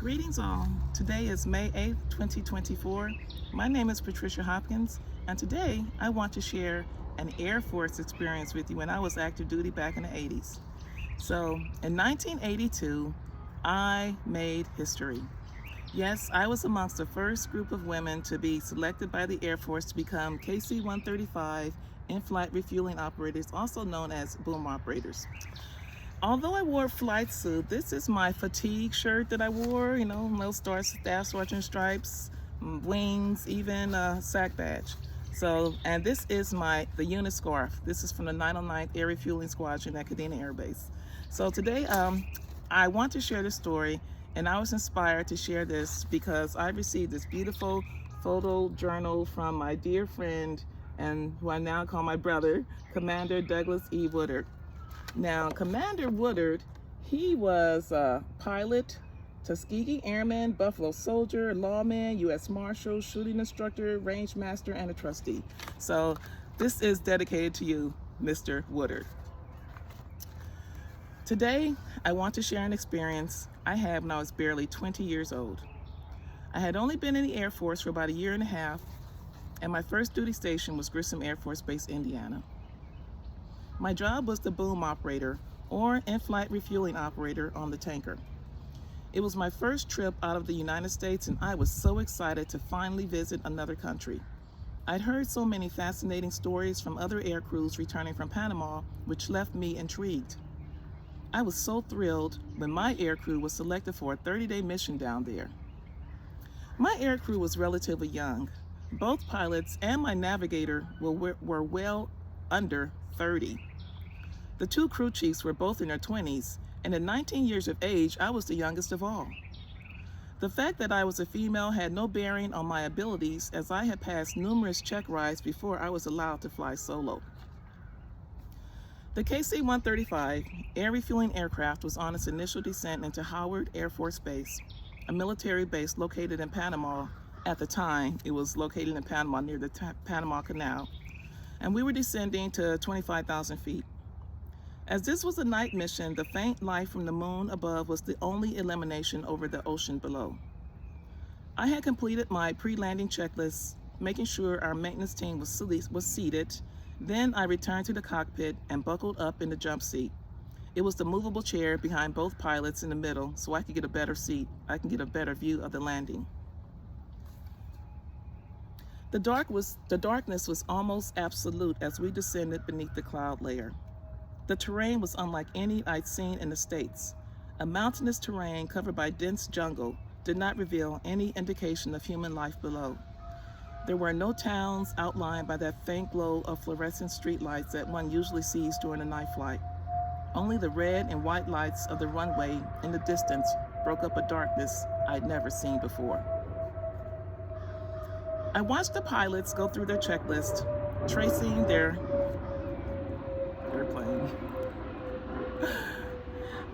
Greetings all. Today is May 8th, 2024. My name is Patricia Hopkins, and today I want to share an Air Force experience with you when I was active duty back in the 80s. So in 1982, I made history. Yes, I was amongst the first group of women to be selected by the Air Force to become KC-135 Inflight-Refueling Operators, also known as boom operators. Although I wore a flight suit, this is my fatigue shirt that I wore, little Staff Sergeant stripes, wings, even a SAC badge. And this is the unit scarf. This is from the 909th Air Refueling Squadron at Kadena Air Base. So today, I want to share this story, and I was inspired to share this because I received this beautiful photo journal from my dear friend, and who I now call my brother, Commander Douglas E. Woodard. Now, Commander Woodard, he was a pilot, Tuskegee Airman, Buffalo Soldier, lawman, U.S. Marshal, shooting instructor, range master, and a trustee. So this is dedicated to you, Mr. Woodard. Today, I want to share an experience I had when I was barely 20 years old. I had only been in the Air Force for about a year and a half, and my first duty station was Grissom Air Force Base, Indiana. My job was the boom operator, or in-flight refueling operator, on the tanker. It was my first trip out of the United States, and I was so excited to finally visit another country. I'd heard so many fascinating stories from other air crews returning from Panama, which left me intrigued. I was so thrilled when my air crew was selected for a 30-day mission down there. My air crew was relatively young. Both pilots and my navigator were well under 30. The two crew chiefs were both in their 20s, and at 19 years of age, I was the youngest of all. The fact that I was a female had no bearing on my abilities, as I had passed numerous check rides before I was allowed to fly solo. The KC-135 air refueling aircraft was on its initial descent into Howard Air Force Base, a military base located in Panama. At the time, it was located in Panama near the Panama Canal, and we were descending to 25,000 feet. As this was a night mission, the faint light from the moon above was the only illumination over the ocean below. I had completed my pre-landing checklist, making sure our maintenance team was seated. Then I returned to the cockpit and buckled up in the jump seat. It was the movable chair behind both pilots in the middle, so I could get a better seat. I can get a better view of the landing. The darkness was almost absolute as we descended beneath the cloud layer. The terrain was unlike any I'd seen in the States. A mountainous terrain covered by dense jungle did not reveal any indication of human life below. There were no towns outlined by that faint glow of fluorescent streetlights that one usually sees during a night flight. Only the red and white lights of the runway in the distance broke up a darkness I'd never seen before. I watched the pilots go through their checklist, tracing their airplane.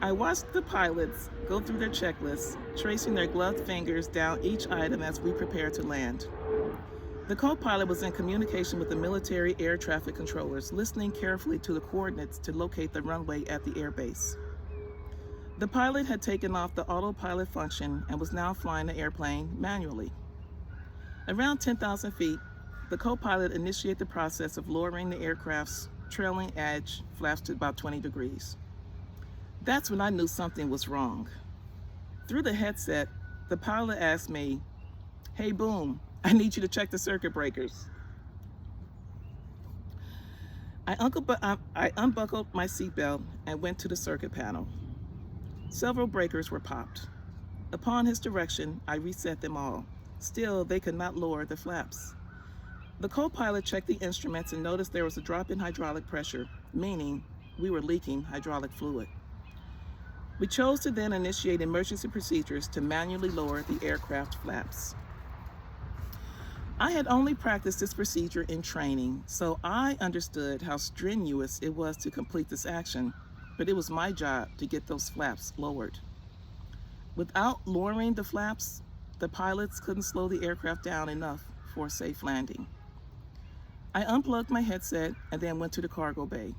I watched the pilots go through their checklists, tracing their gloved fingers down each item as we prepared to land. The co-pilot was in communication with the military air traffic controllers, listening carefully to the coordinates to locate the runway at the airbase. The pilot had taken off the autopilot function and was now flying the airplane manually. Around 10,000 feet, the co-pilot initiated the process of lowering the aircraft's trailing edge flaps to about 20 degrees. That's when I knew something was wrong. Through the headset, the pilot asked me, "Hey, boom, I need you to check the circuit breakers." I unbuckled my seatbelt and went to the circuit panel. Several breakers were popped. Upon his direction, I reset them all. Still, they could not lower the flaps. The co-pilot checked the instruments and noticed there was a drop in hydraulic pressure, meaning we were leaking hydraulic fluid. We chose to then initiate emergency procedures to manually lower the aircraft flaps. I had only practiced this procedure in training, so I understood how strenuous it was to complete this action, but it was my job to get those flaps lowered. Without lowering the flaps, the pilots couldn't slow the aircraft down enough for a safe landing. I unplugged my headset and then went to the cargo bay.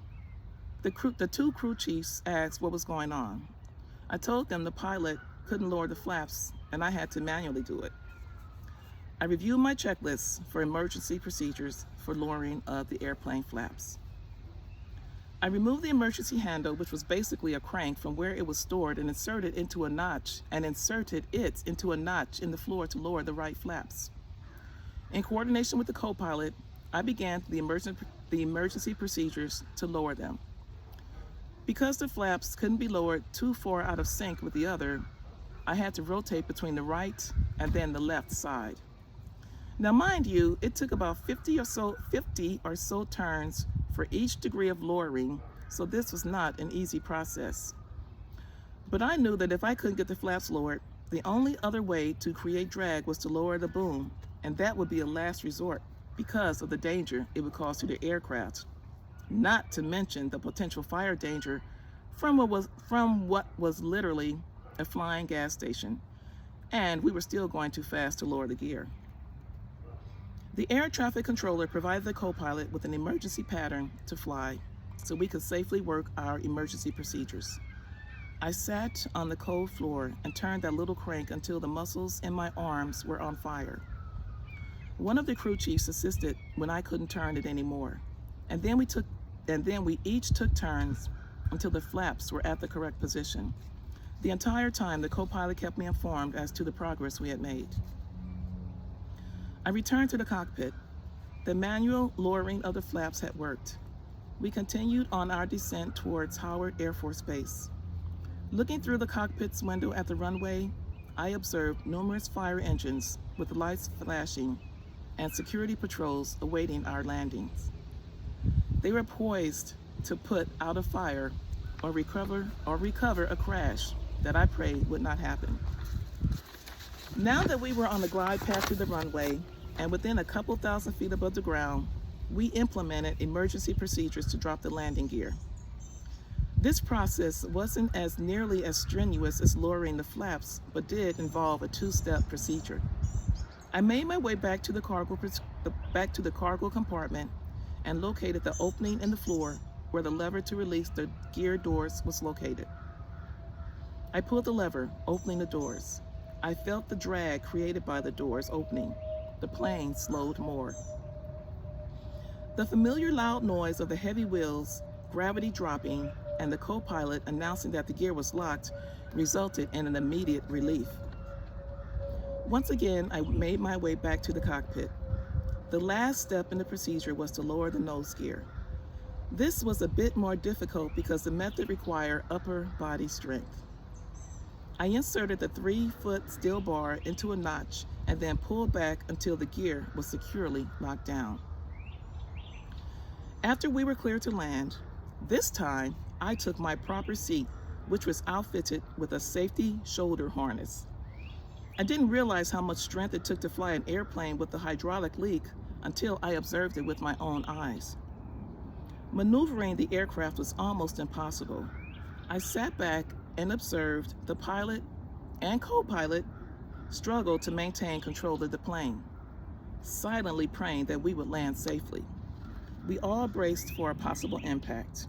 The two crew chiefs asked what was going on. I told them the pilot couldn't lower the flaps and I had to manually do it. I reviewed my checklists for emergency procedures for lowering of the airplane flaps. I removed the emergency handle, which was basically a crank, from where it was stored and inserted it into a notch in the floor to lower the right flaps. In coordination with the co-pilot, I began the emergency procedures to lower them. Because the flaps couldn't be lowered too far out of sync with the other, I had to rotate between the right and then the left side. Now, mind you, it took about 50 or so turns for each degree of lowering, so this was not an easy process. But I knew that if I couldn't get the flaps lowered, the only other way to create drag was to lower the boom, and that would be a last resort because of the danger it would cause to the aircraft, not to mention the potential fire danger from what was literally a flying gas station, and we were still going too fast to lower the gear. The air traffic controller provided the co-pilot with an emergency pattern to fly so we could safely work our emergency procedures. I sat on the cold floor and turned that little crank until the muscles in my arms were on fire. One of the crew chiefs assisted when I couldn't turn it anymore, and then we each took turns until the flaps were at the correct position. The entire time, the co-pilot kept me informed as to the progress we had made. I returned to the cockpit. The manual lowering of the flaps had worked. We continued on our descent towards Howard Air Force Base. Looking through the cockpit's window at the runway, I observed numerous fire engines with lights flashing and security patrols awaiting our landings. They were poised to put out a fire or recover a crash that I prayed would not happen. Now that we were on the glide path to the runway and within a couple thousand feet above the ground, we implemented emergency procedures to drop the landing gear. This process wasn't as nearly as strenuous as lowering the flaps, but did involve a two-step procedure. I made my way back to the cargo compartment and located the opening in the floor where the lever to release the gear doors was located. I pulled the lever, opening the doors. I felt the drag created by the doors opening. The plane slowed more. The familiar loud noise of the heavy wheels, gravity dropping, and the co-pilot announcing that the gear was locked resulted in an immediate relief. Once again, I made my way back to the cockpit. The last step in the procedure was to lower the nose gear. This was a bit more difficult because the method required upper body strength. I inserted the 3-foot steel bar into a notch and then pulled back until the gear was securely locked down. After we were clear to land, this time I took my proper seat, which was outfitted with a safety shoulder harness. I didn't realize how much strength it took to fly an airplane with a hydraulic leak until I observed it with my own eyes. Maneuvering the aircraft was almost impossible. I sat back and observed the pilot and co-pilot struggle to maintain control of the plane, silently praying that we would land safely. We all braced for a possible impact.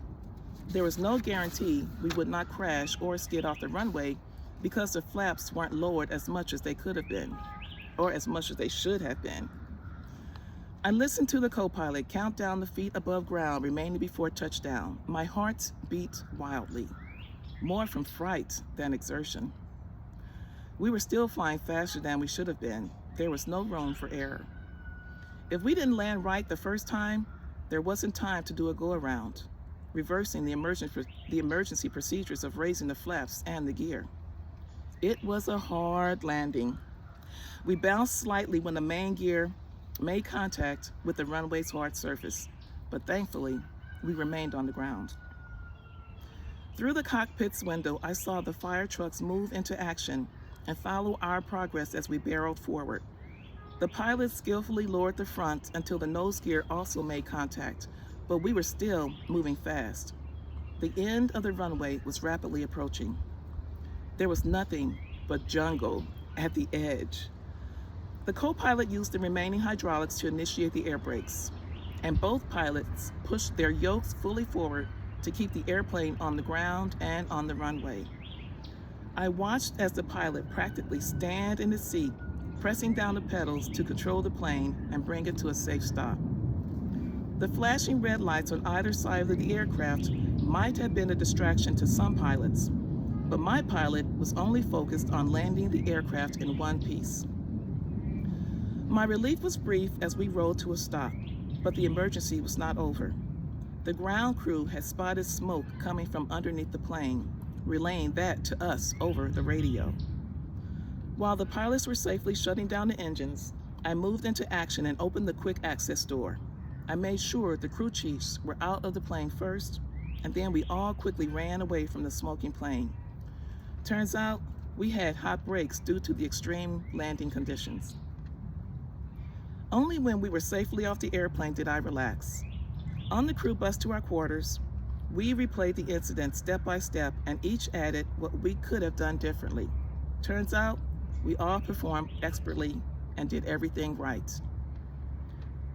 There was no guarantee we would not crash or skid off the runway because the flaps weren't lowered as much as they could have been, or as much as they should have been. I listened to the co-pilot count down the feet above ground remaining before touchdown. My heart beat wildly, more from fright than exertion. We were still flying faster than we should have been. There was no room for error. If we didn't land right the first time, there wasn't time to do a go-around, reversing the emergency procedures of raising the flaps and the gear. It was a hard landing. We bounced slightly when the main gear made contact with the runway's hard surface, but thankfully, we remained on the ground. Through the cockpit's window, I saw the fire trucks move into action and follow our progress as we barreled forward. The pilot skillfully lowered the front until the nose gear also made contact, but we were still moving fast. The end of the runway was rapidly approaching. There was nothing but jungle at the edge. The co-pilot used the remaining hydraulics to initiate the air brakes, and both pilots pushed their yokes fully forward to keep the airplane on the ground and on the runway. I watched as the pilot practically stand in his seat, pressing down the pedals to control the plane and bring it to a safe stop. The flashing red lights on either side of the aircraft might have been a distraction to some pilots, but my pilot was only focused on landing the aircraft in one piece. My relief was brief as we rolled to a stop, but the emergency was not over. The ground crew had spotted smoke coming from underneath the plane, relaying that to us over the radio. While the pilots were safely shutting down the engines, I moved into action and opened the quick access door. I made sure the crew chiefs were out of the plane first, and then we all quickly ran away from the smoking plane. Turns out, we had hot brakes due to the extreme landing conditions. Only when we were safely off the airplane did I relax. On the crew bus to our quarters, we replayed the incident step by step and each added what we could have done differently. Turns out, we all performed expertly and did everything right.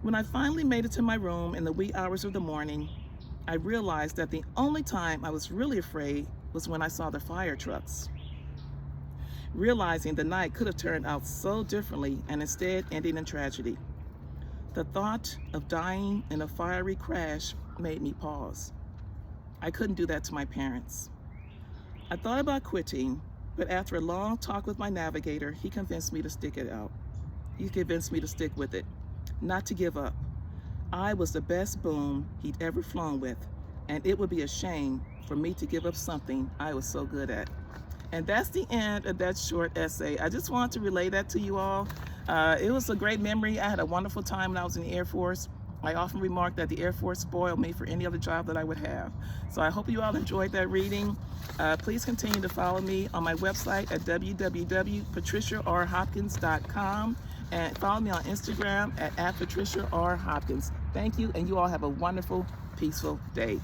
When I finally made it to my room in the wee hours of the morning, I realized that the only time I was really afraid was when I saw the fire trucks. Realizing the night could have turned out so differently and instead ended in tragedy. The thought of dying in a fiery crash made me pause. I couldn't do that to my parents. I thought about quitting, but after a long talk with my navigator, he convinced me to stick it out. He convinced me to stick with it, not to give up. I was the best boom he'd ever flown with, and it would be a shame for me to give up something I was so good at. And that's the end of that short essay. I just wanted to relay that to you all. It was a great memory. I had a wonderful time when I was in the Air Force. I often remark that the Air Force spoiled me for any other job that I would have. So I hope you all enjoyed that reading. Please continue to follow me on my website at www.patriciarhopkins.com and follow me on Instagram at @PatriciaRHopkins. Thank you, and you all have a wonderful, peaceful day.